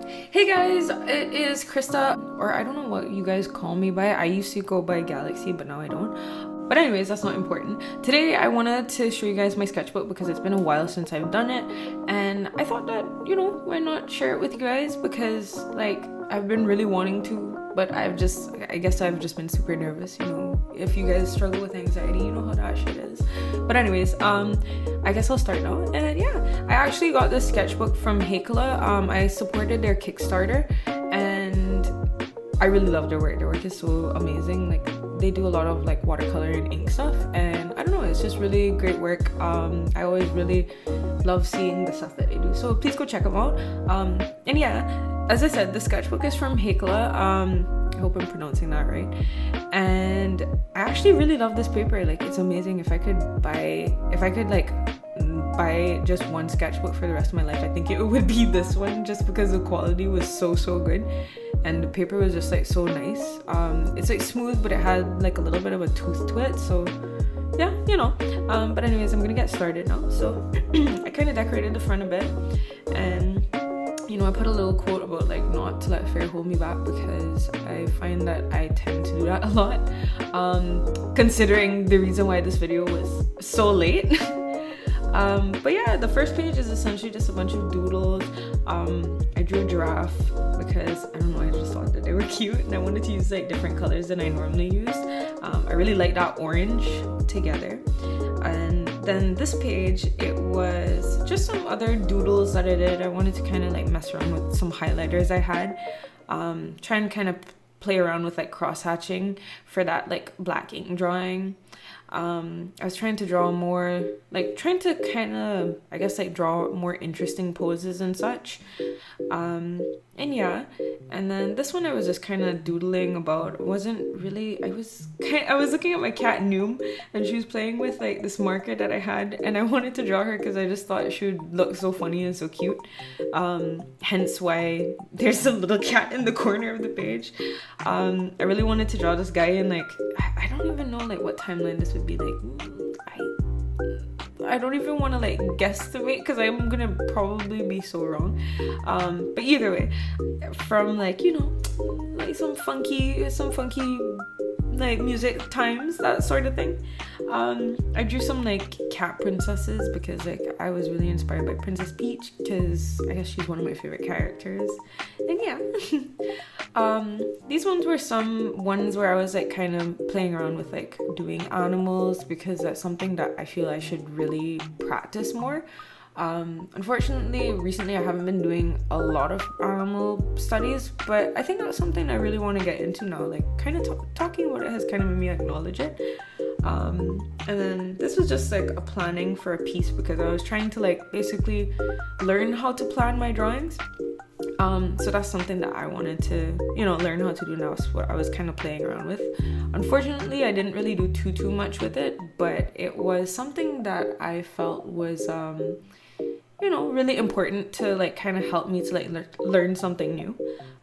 Hey guys, it is Krista, or I don't know what you guys call me by. I used to go by Galaxy, but now I don't. But anyways, that's not important. Today I wanted to show you guys my sketchbook because it's been a while since I've done it, and I thought that, why not share it with you guys, because like I've been really wanting to, but I guess I've just been super nervous. If you guys struggle with anxiety, you know how that shit is. But anyways, I guess I'll start now. And yeah, I actually got this sketchbook from hiii. I supported their Kickstarter, and I really love their work. Their work is so amazing. Like, they do a lot of like watercolor and ink stuff, and I don't know, it's just really great work. I always really love seeing the stuff that they do, so please go check them out. And yeah, as I said, the sketchbook is from hiii. I hope I'm pronouncing that right. And I actually really love this paper. Like, it's amazing. If I could buy just one sketchbook for the rest of my life, I think it would be this one, just because the quality was so good, and the paper was just like so nice. It's like smooth, but it had like a little bit of a tooth to it, so yeah, but anyways, I'm gonna get started now. So I kind of decorated the front a bit, and I put a little quote about like not to let fear hold me back, because I find that I tend to do that a lot, considering the reason why this video was so late. But yeah, the first page is essentially just a bunch of doodles. I drew a giraffe because I don't know, I just thought that they were cute, and I wanted to use like different colors than I normally use. I really like that orange together. And then this page, it was just some other doodles that I did. I wanted to kind of like mess around with some highlighters I had, try and kind of play around with like cross hatching for that like black ink drawing. I was trying to draw more, like trying to kind of, I guess, like draw more interesting poses and such. And yeah, and then this one I was just kind of doodling about. Wasn't really, I was looking at my cat Noom, and she was playing with like this marker that I had, and I wanted to draw her because I just thought she would look so funny and so cute. Hence why there's a little cat in the corner of the page. I really wanted to draw this guy in like, I don't even know like what timeline this would be like. I don't even want to like guesstimate, because I'm gonna probably be so wrong. But either way, from like like some funky like music times, that sort of thing. I drew some like cat princesses because like I was really inspired by Princess Peach, because I guess she's one of my favorite characters. And yeah. These ones were some ones where I was like kind of playing around with like doing animals, because that's something that I feel I should really practice more. Unfortunately, recently I haven't been doing a lot of animal studies, but I think that's something I really want to get into now. Like, kind of talking about it has kind of made me acknowledge it. And then this was just like a planning for a piece, because I was trying to like basically learn how to plan my drawings. So that's something that I wanted to, learn how to do now. So what I was kind of playing around with. Unfortunately, I didn't really do too much with it, but it was something that I felt was, really important to like kind of help me to like learn something new.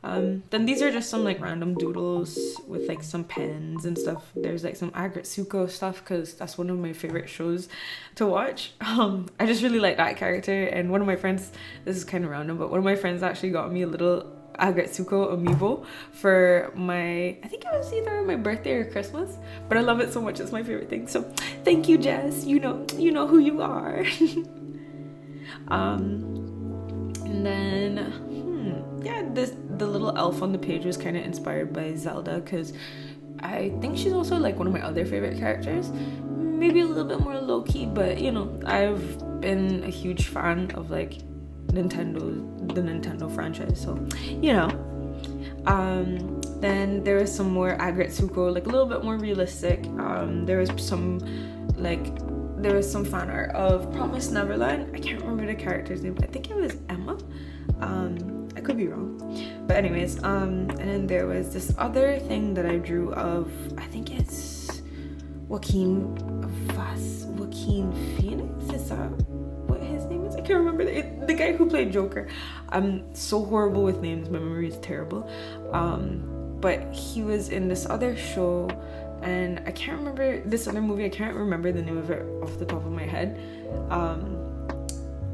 Then these are just some like random doodles with like some pens and stuff. There's like some Agretsuko stuff, because that's one of my favorite shows to watch. I just really like that character, and one of my friends, this is kind of random, but one of my friends actually got me a little Agretsuko amiibo for I think it was either my birthday or Christmas, but I love it so much. It's my favorite thing. So thank you, Jess. You know who you are. And then yeah, the little elf on the page was kind of inspired by Zelda, because I think she's also like one of my other favorite characters. Maybe a little bit more low-key, but I've been a huge fan of like the Nintendo franchise, so then there was some more Agretsuko, like a little bit more realistic. There was some fan art of Promised Neverland. I can't remember the character's name, but I think it was Emma. I could be wrong, but anyways, and then there was this other thing that I drew of, I think it's Joaquin Phoenix. Is that what his name is? I can't remember. The guy who played Joker. I'm so horrible with names. My memory is terrible. But he was in this other show, and I can't remember this other movie. I can't remember the name of it off the top of my head.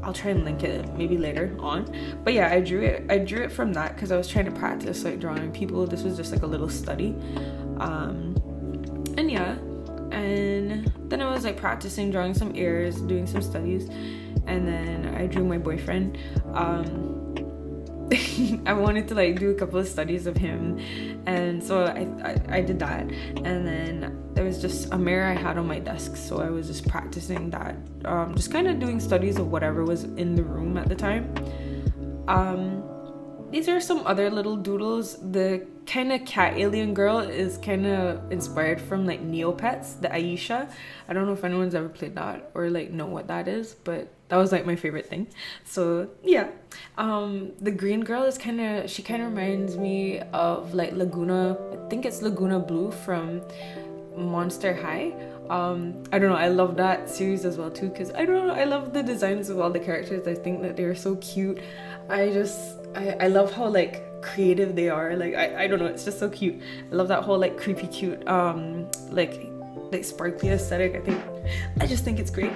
I'll try and link it maybe later on. But yeah, I drew it from that because I was trying to practice like drawing people. This was just like a little study. And yeah, and then I was like practicing drawing some ears, doing some studies, and then I drew my boyfriend. I wanted to like do a couple of studies of him, and so I did that. And then there was just a mirror I had on my desk, so I was just practicing that, just kind of doing studies of whatever was in the room at the time. These are some other little doodles. The kind of cat alien girl is kind of inspired from like Neopets, the Aisha. I don't know if anyone's ever played that or like know what that is, but that was like my favorite thing. So yeah, the green girl is she kind of reminds me of like Laguna. I think it's Laguna Blue from Monster High. I don't know, I love that series as well too, because I don't know, I love the designs of all the characters. I think that they're so cute. I love how like creative they are. Like I don't know, it's just so cute. I love that whole like creepy cute like sparkly aesthetic. I just think it's great.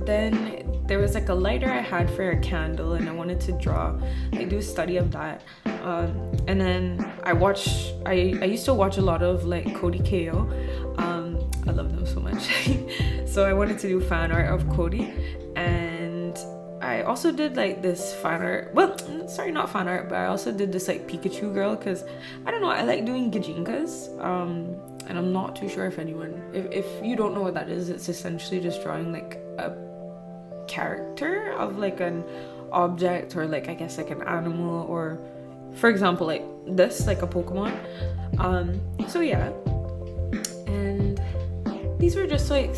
Then there was like a lighter I had for a candle, and I wanted to do a study of that. And then I used to watch a lot of like Cody KO. I love them so much. So I wanted to do fan art of Cody, and I also did like this fan art. Well, sorry, not fan art, but I also did this like Pikachu girl, because I don't know, I like doing gajinkas. And I'm not too sure if you don't know what that is, it's essentially just drawing like a character of like an object, or like I guess like an animal, or for example like this, like a Pokemon. So yeah, and these were just like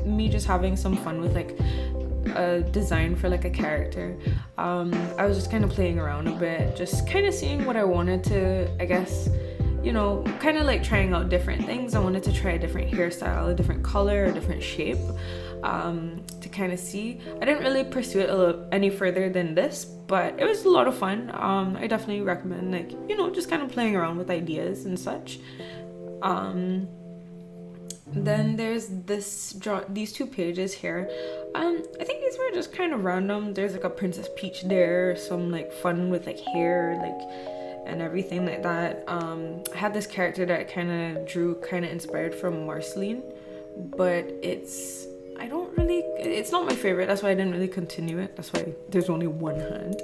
me just having some fun with like a design for like a character. I was just kind of playing around a bit, just kind of seeing what I wanted to, I guess, you know, kind of like trying out different things. I wanted to try a different hairstyle, a different color, a different shape, to kind of see. I didn't really pursue it any further than this, but it was a lot of fun. I definitely recommend, like, you know, just kind of playing around with ideas and such. Then there's these two pages here. I think these were just kind of random. There's like a Princess Peach there, some like fun with like hair, like, and everything like that. I had this character that I kind of drew, kind of inspired from Marceline, but it's not my favorite. That's why I didn't really continue it. That's why there's only one hand.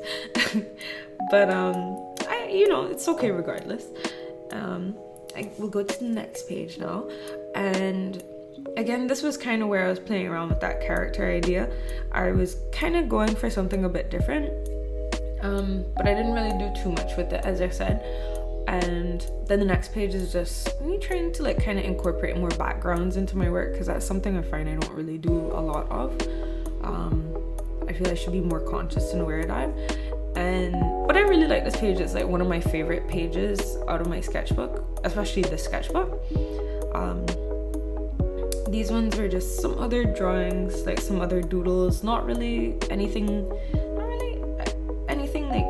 But it's okay regardless. I will go to the next page now, and again, this was kind of where I was playing around with that character idea. I was kind of going for something a bit different, but I didn't really do too much with it, as I said. And then the next page is just me trying to like kind of incorporate more backgrounds into my work, because that's something I find I don't really do a lot of. I feel I should be more conscious and aware of that. But I really like this page. It's like one of my favorite pages out of my sketchbook, especially this sketchbook. These ones were just some other drawings, like some other doodles, not really anything like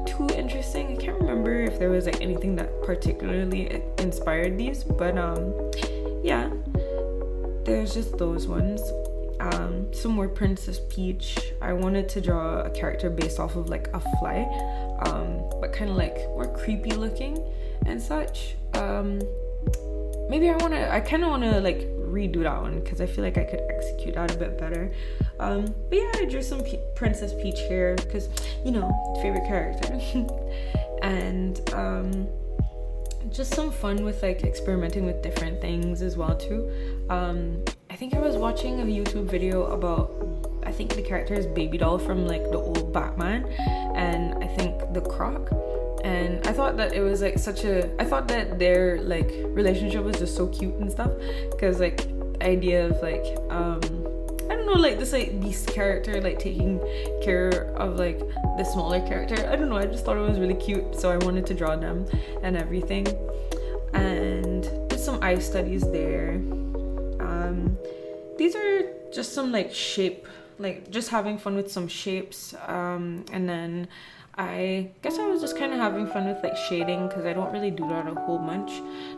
too interesting. I can't remember if there was like anything that particularly inspired these, but yeah, there's just those ones. Some more Princess Peach. I wanted to draw a character based off of like a fly, but kind of like more creepy looking and such. Maybe I kind of want to like redo that one, because I feel like I could execute that a bit better. But yeah, I drew some Princess Peach here, because, you know, favorite character. And just some fun with like experimenting with different things as well too. I think I was watching a YouTube video about, I think the character is Baby Doll from like the old Batman, and I think the Croc. And I thought that it was like I thought that their like relationship was just so cute and stuff, because like the idea of like I don't know, like this like beast character like taking care of like the smaller character. I don't know, I just thought it was really cute, so I wanted to draw them and everything. And did some eye studies there. These are just some like shape, like just having fun with some shapes. And then I guess I was just kind of having fun with like shading, because I don't really do that a whole bunch.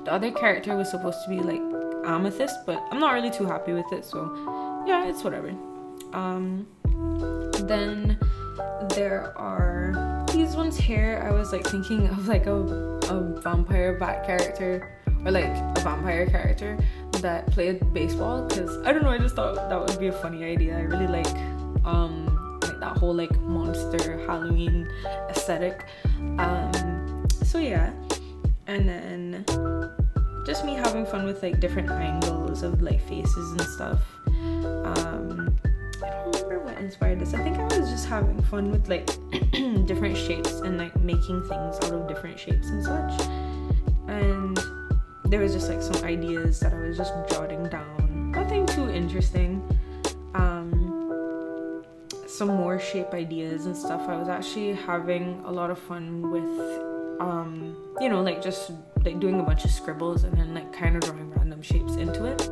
The other character was supposed to be like Amethyst, but I'm not really too happy with it, so yeah, it's whatever. Then there are these ones here. I was like thinking of like a vampire bat character, or like a vampire character that played baseball, because I don't know, I just thought that would be a funny idea. I really like that whole like monster Halloween aesthetic. So yeah, and then just me having fun with like different angles of like faces and stuff. I don't remember what inspired this. I think I was just having fun with like different shapes and like making things out of different shapes and such. And there was just like some ideas that I was just jotting down. Nothing too interesting. Some more shape ideas and stuff. I was actually having a lot of fun with like just like doing a bunch of scribbles and then like kind of drawing random shapes into it.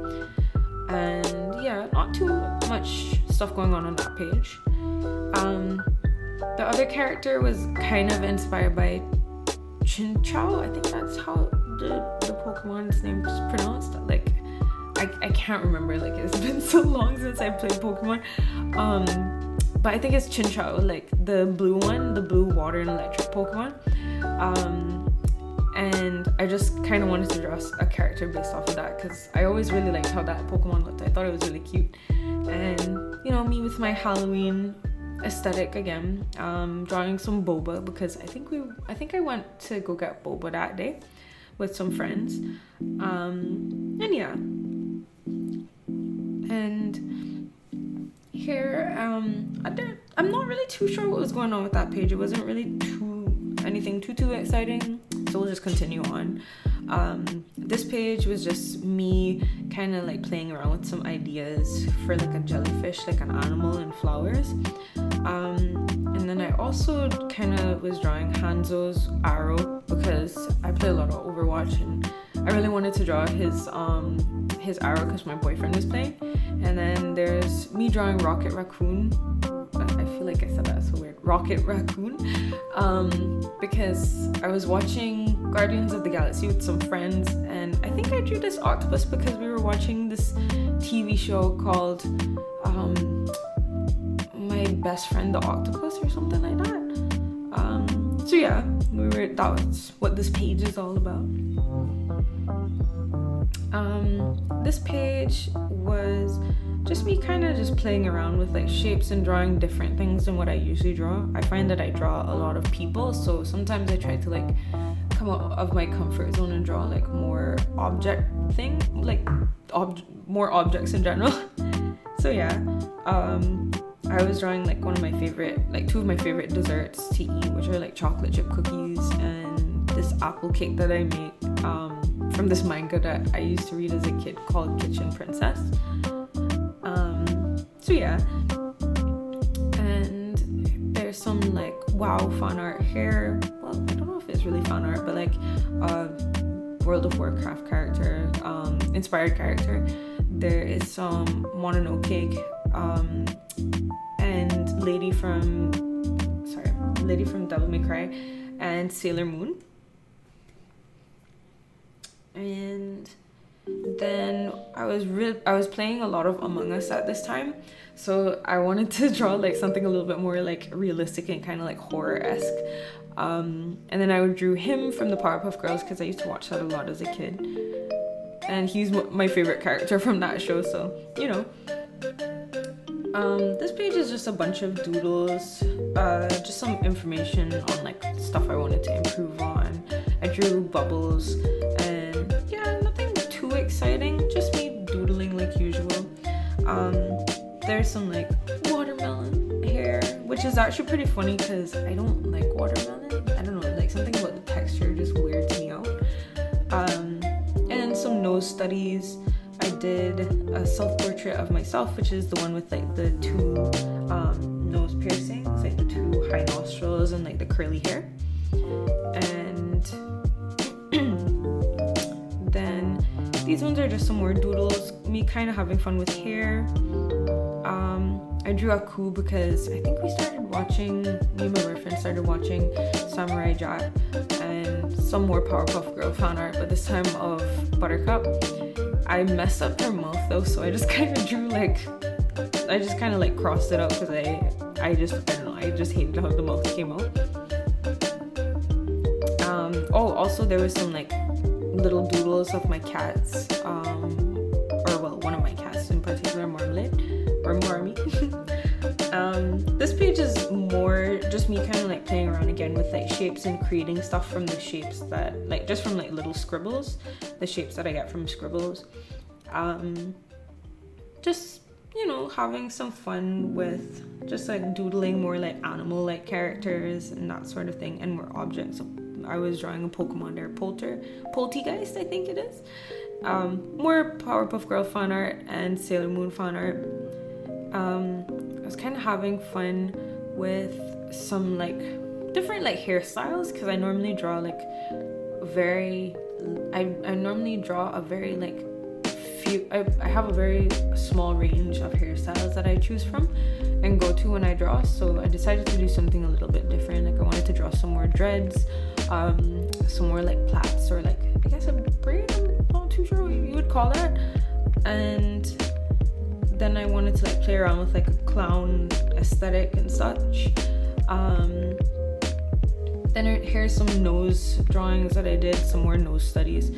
And yeah, not too much stuff going on that page. The other character was kind of inspired by Chinchou. I think that's how the Pokemon's name is pronounced. Like I can't remember, like it's been so long since I played Pokemon. But I think it's Chinchou, like the blue one, the blue water and electric Pokemon. And I just kind of wanted to draw a character based off of that, because I always really liked how that Pokemon looked. I thought it was really cute. And me with my Halloween aesthetic again, drawing some boba, because I think I went to go get boba that day with some friends. And yeah, and here I'm not really too sure what was going on with that page. It wasn't really anything too exciting, so we'll just continue on. This page was just me kind of like playing around with some ideas for like a jellyfish, like an animal and flowers. And then I also kind of was drawing Hanzo's arrow, because I play a lot of Overwatch and I really wanted to draw his arrow because my boyfriend was playing. And then there's me drawing Rocket Raccoon. I feel like I said that so weird. Rocket Raccoon. Because I was watching Guardians of the Galaxy with some friends, and I think I drew this octopus because we were watching this TV show called My Best Friend the Octopus or something like that. So yeah, that was what this page is all about. This page was just me kind of just playing around with like shapes and drawing different things than what I usually draw. I find that I draw a lot of people, so sometimes I try to like come out of my comfort zone and draw like more more objects in general. So yeah, I was drawing like two of my favorite desserts to eat, which are like chocolate chip cookies and this apple cake that I make from this manga that I used to read as a kid called Kitchen Princess. So yeah, and there's some like fan art here. Well, I don't know if it's really fan art, but like World of Warcraft character, inspired character. There is some Mononoke and Lady from Devil May Cry and Sailor Moon. And then I was playing a lot of Among Us at this time, so I wanted to draw like something a little bit more like realistic and kind of like horror-esque. And then I drew him from the Powerpuff Girls, because I used to watch that a lot as a kid, and he's my favorite character from that show, so this page is just a bunch of doodles, just some information on like stuff I wanted to improve on. I drew bubbles, and yeah, nothing too exciting, just me doodling like usual. There's some like watermelon here, which is actually pretty funny because I don't like watermelon. I don't know, like something about the texture just weirds me out. And some nose studies. I did a self-portrait of myself, which is the one with like the two nose piercings, like the two high nostrils and like the curly hair. And then these ones are just some more doodles, me kind of having fun with hair. I drew a coup because I think me and my boyfriend started watching Samurai Jack and some more Powerpuff Girl fan art, but this time of Buttercup. I messed up her mouth though, so I just kind of drew like just kind of like crossed it out because I don't know, I just hated how the mouth came out. Oh, also there was some like little doodles of my cats, or well, one of my cats in particular, Marmalade or Marmy. This page is more just me kind of like playing around again with like shapes and creating stuff from the shapes that like just from like little scribbles, the shapes that I get from scribbles. Just, you know, having some fun with just like doodling more like animal like characters and that sort of thing, and more objects. So I was drawing a Pokemon there, Poltergeist I think it is. More Powerpuff Girl fan art and Sailor Moon fan art. I was kind of having fun with some like different like hairstyles, because I normally draw like I normally draw a very like I have a very small range of hairstyles that I choose from and go to when I draw. So I decided to do something a little bit different. Like I wanted to draw some more dreads, some more like plaits, or like I guess a braid, I'm not too sure what you would call that. And then I wanted to like play around with like a clown aesthetic and such. Then here's some nose drawings that I did, some more nose studies.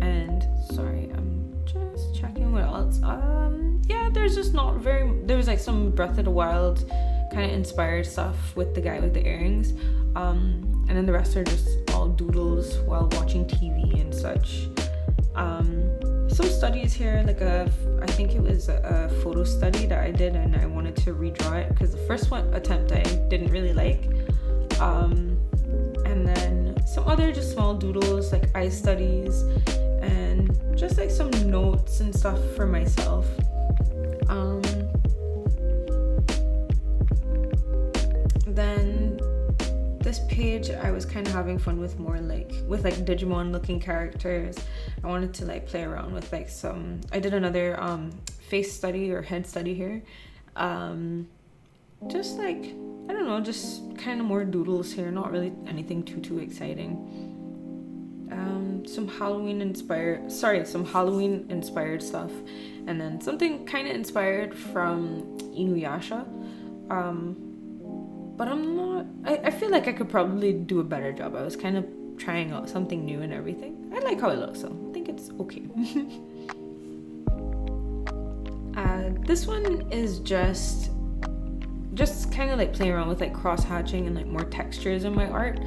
And sorry, I'm just checking what else. Yeah, there's just not very, there was like some Breath of the Wild kind of inspired stuff with the guy with the earrings. And then the rest are just all doodles while watching TV and such. Some studies here, like I think it was a photo study that I did, and I wanted to redraw it because the first attempt I didn't really like. And then some other just small doodles like eye studies, and just like some notes and stuff for myself. Then this page I was kind of having fun with more like with like Digimon looking characters. I wanted to like play around with like some, I did another face study or head study here. Just like, I don't know, just kind of more doodles here, not really anything too exciting. Some Halloween inspired stuff, and then something kind of inspired from Inuyasha. But I feel like I could probably do a better job. I was kind of trying out something new and everything. I like how it looks, so I think it's okay. This one is just kind of like playing around with like cross hatching and like more textures in my art,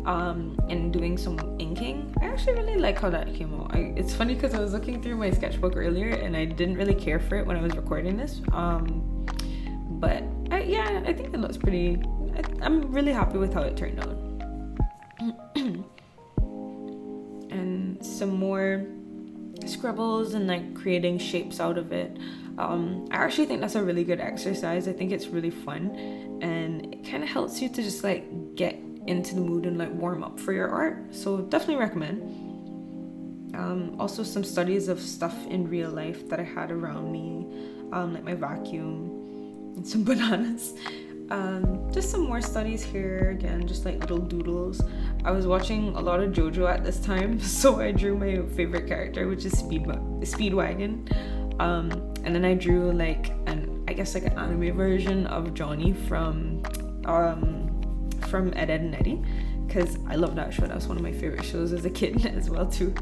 and doing some inking. I actually really like how that came out. It's funny because I was looking through my sketchbook earlier and I didn't really care for it when I was recording this, but I think it looks pretty. I'm really happy with how it turned out. And some more scribbles and like creating shapes out of it. I actually think that's a really good exercise. I think it's really fun, and it kind of helps you to just like get into the mood and like warm up for your art. So definitely recommend. Also some studies of stuff in real life that I had around me, like my vacuum and some bananas. Just some more studies here, again, just like little doodles. I was watching a lot of JoJo at this time, so I drew my favorite character, which is Speedwagon. And then I drew like an anime version of Johnny from Ed, Edd n Eddy, because I love that show. That was one of my favorite shows as a kid as well too.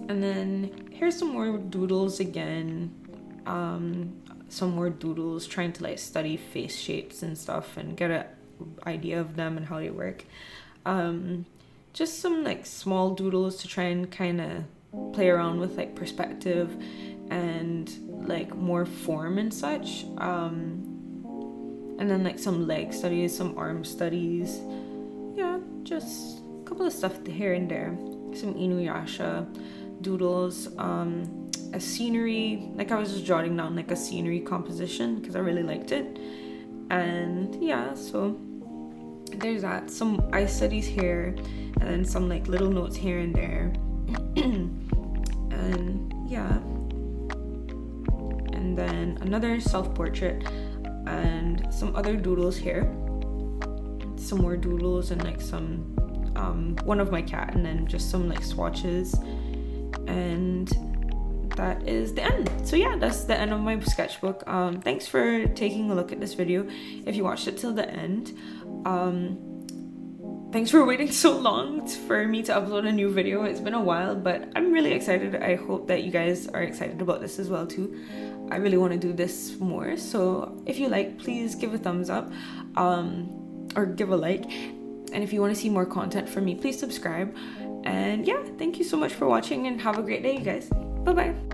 And then here's some more doodles again. Some more doodles trying to like study face shapes and stuff and get an idea of them and how they work. Just some like small doodles to try and kind of play around with like perspective and like more form and such. And then like some leg studies, some arm studies. Yeah, just a couple of stuff here and there. Some Inuyasha doodles, a scenery, like I was just jotting down like a scenery composition because I really liked it. And yeah, so there's that. Some eye studies here, and then some like little notes here and there. And yeah, and then another self-portrait and some other doodles here, some more doodles, and like some one of my cat, and then just some like swatches. And that is the end. So yeah, that's the end of my sketchbook. Thanks for taking a look at this video if you watched it till the end. Thanks for waiting so long for me to upload a new video. It's been a while, but I'm really excited. I hope that you guys are excited about this as well too. I really want to do this more, so if you like, please give a thumbs up or give a like. And if you want to see more content from me, please subscribe. And yeah, thank you so much for watching and have a great day, you guys. Bye bye.